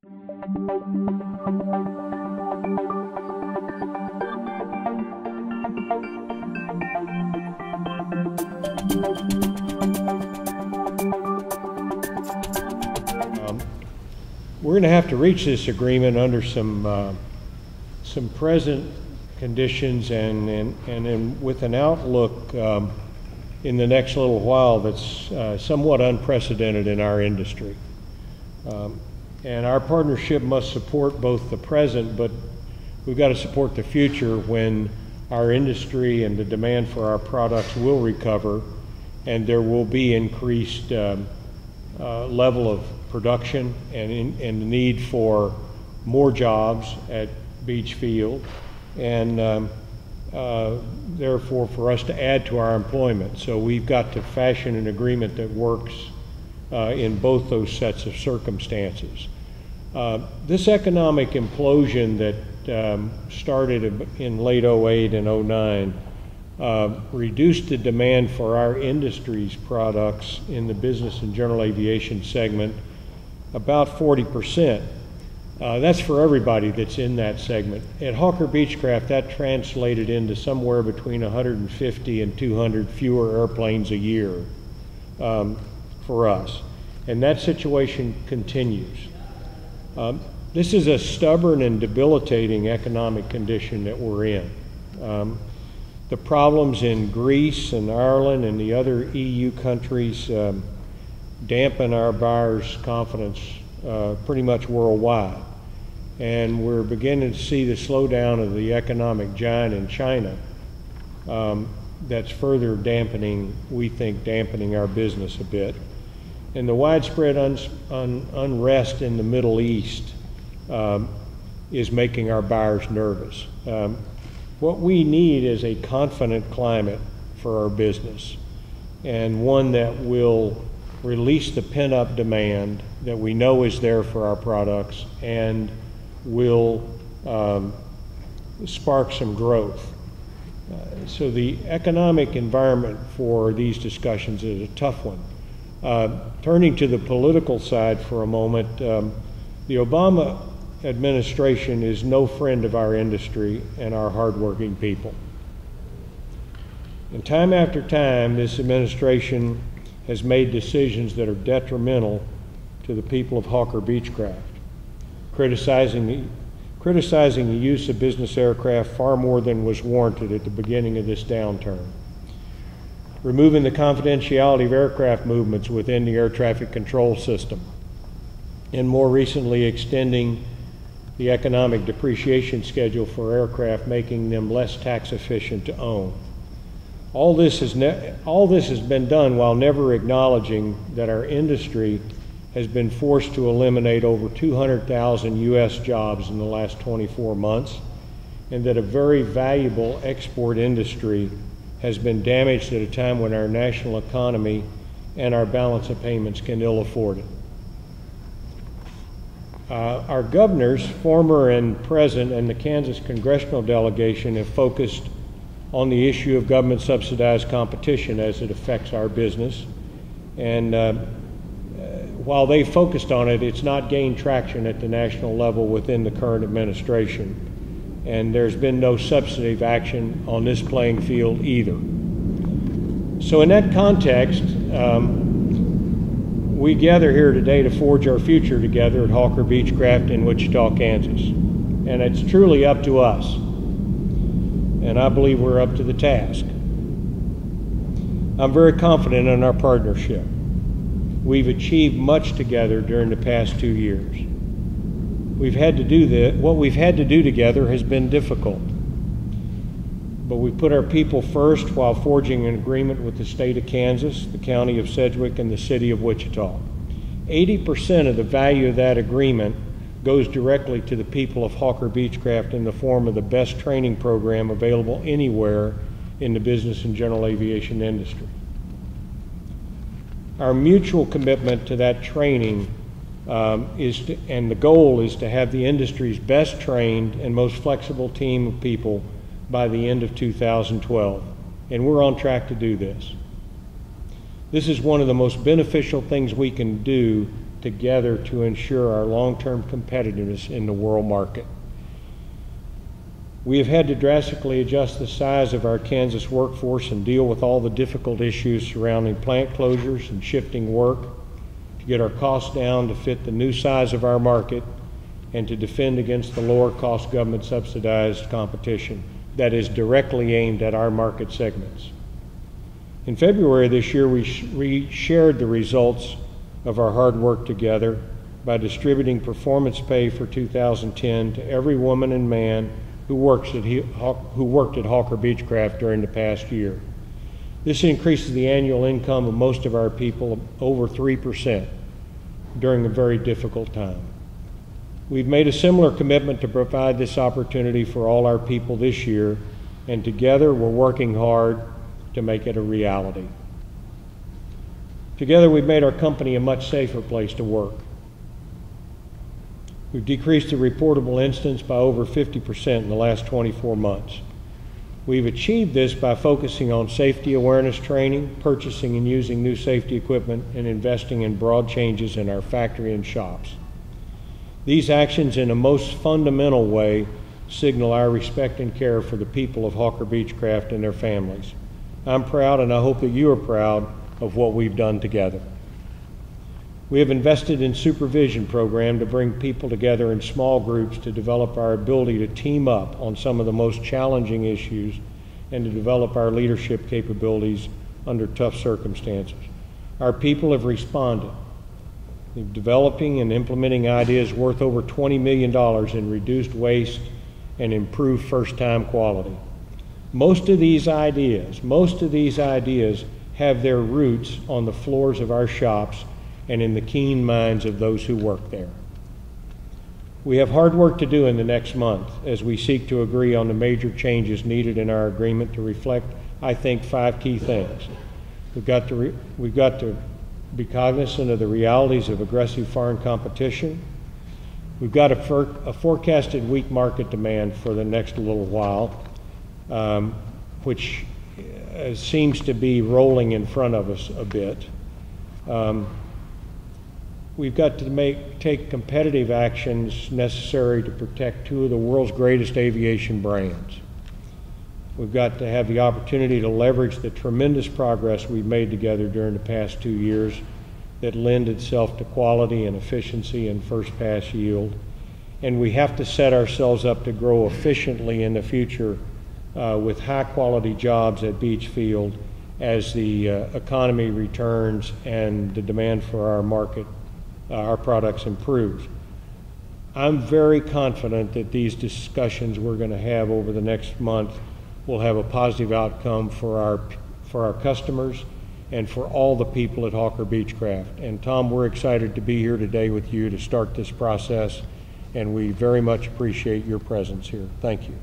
We're going to have to reach this agreement under some present conditions and with an outlook in the next little while that's somewhat unprecedented in our industry. And our partnership must support both the present, but we've got to support the future when our industry and the demand for our products will recover and there will be increased level of production and the need for more jobs at Beach Field, and therefore for us to add to our employment. So we've got to fashion an agreement that works in both those sets of circumstances. This economic implosion that started in late '08 and '09 reduced the demand for our industry's products in the business and general aviation segment about 40%. That's for everybody that's in that segment. At Hawker Beechcraft, that translated into somewhere between 150 and 200 fewer airplanes a year for us. And that situation continues. This is a stubborn and debilitating economic condition that we're in. The problems in Greece and Ireland and the other EU countries dampen our buyers' confidence pretty much worldwide. And we're beginning to see the slowdown of the economic giant in China that's further dampening, we think, dampening our business a bit. And the widespread unrest in the Middle East is making our buyers nervous. What we need is a confident climate for our business, and one that will release the pent-up demand that we know is there for our products and will spark some growth. So the economic environment for these discussions is a tough one. Turning to the political side for a moment, the Obama administration is no friend of our industry and our hardworking people. And time after time, this administration has made decisions that are detrimental to the people of Hawker Beechcraft, criticizing the use of business aircraft far more than was warranted at the beginning of this downturn, removing the confidentiality of aircraft movements within the air traffic control system, and more recently extending the economic depreciation schedule for aircraft, making them less tax efficient to own. All this has been done while never acknowledging that our industry has been forced to eliminate over 200,000 U.S. jobs in the last 24 months, and that a very valuable export industry has been damaged at a time when our national economy and our balance of payments can ill afford it. Our governors, former and present, and the Kansas congressional delegation have focused on the issue of government subsidized competition as it affects our business. And while they focused on it, it's not gained traction at the national level within the current administration. And there's been no substantive action on this playing field either. So in that context, we gather here today to forge our future together at Hawker Beechcraft in Wichita, Kansas. And it's truly up to us. And I believe we're up to the task. I'm very confident in our partnership. We've achieved much together during the past 2 years. What we've had to do together has been difficult. But we put our people first while forging an agreement with the state of Kansas, the county of Sedgwick, and the city of Wichita. 80% of the value of that agreement goes directly to the people of Hawker Beechcraft in the form of the best training program available anywhere in the business and general aviation industry. Our mutual commitment to that training and the goal is to have the industry's best trained and most flexible team of people by the end of 2012, and we're on track to do this. This is one of the most beneficial things we can do together to ensure our long-term competitiveness in the world market. We have had to drastically adjust the size of our Kansas workforce and deal with all the difficult issues surrounding plant closures and shifting work to get our costs down to fit the new size of our market and to defend against the lower cost government subsidized competition that is directly aimed at our market segments. In February this year, we shared the results of our hard work together by distributing performance pay for 2010 to every woman and man who worked at Hawker Beechcraft during the past year. This increases the annual income of most of our people over 3% during a very difficult time. We've made a similar commitment to provide this opportunity for all our people this year, and together we're working hard to make it a reality. Together we've made our company a much safer place to work. We've decreased the reportable incidents by over 50% in the last 24 months. We've achieved this by focusing on safety awareness training, purchasing and using new safety equipment, and investing in broad changes in our factory and shops. These actions, in a most fundamental way, signal our respect and care for the people of Hawker Beechcraft and their families. I'm proud, and I hope that you are proud, of what we've done together. We have invested in supervision program to bring people together in small groups to develop our ability to team up on some of the most challenging issues and to develop our leadership capabilities under tough circumstances. Our people have responded, developing and implementing ideas worth over $20 million in reduced waste and improved first-time quality. Most of these ideas have their roots on the floors of our shops and in the keen minds of those who work there. We have hard work to do in the next month as we seek to agree on the major changes needed in our agreement to reflect, I think, 5 key things. We've got to be cognizant of the realities of aggressive foreign competition. We've got a forecasted weak market demand for the next little while, which seems to be rolling in front of us a bit. We've got to take competitive actions necessary to protect 2 of the world's greatest aviation brands. We've got to have the opportunity to leverage the tremendous progress we've made together during the past 2 years that lend itself to quality and efficiency and first pass yield. And we have to set ourselves up to grow efficiently in the future with high quality jobs at Beach Field as the economy returns and the demand for our products improves. I'm very confident that these discussions we're going to have over the next month will have a positive outcome for our customers and for all the people at Hawker Beechcraft. And Tom, we're excited to be here today with you to start this process, and we very much appreciate your presence here. Thank you.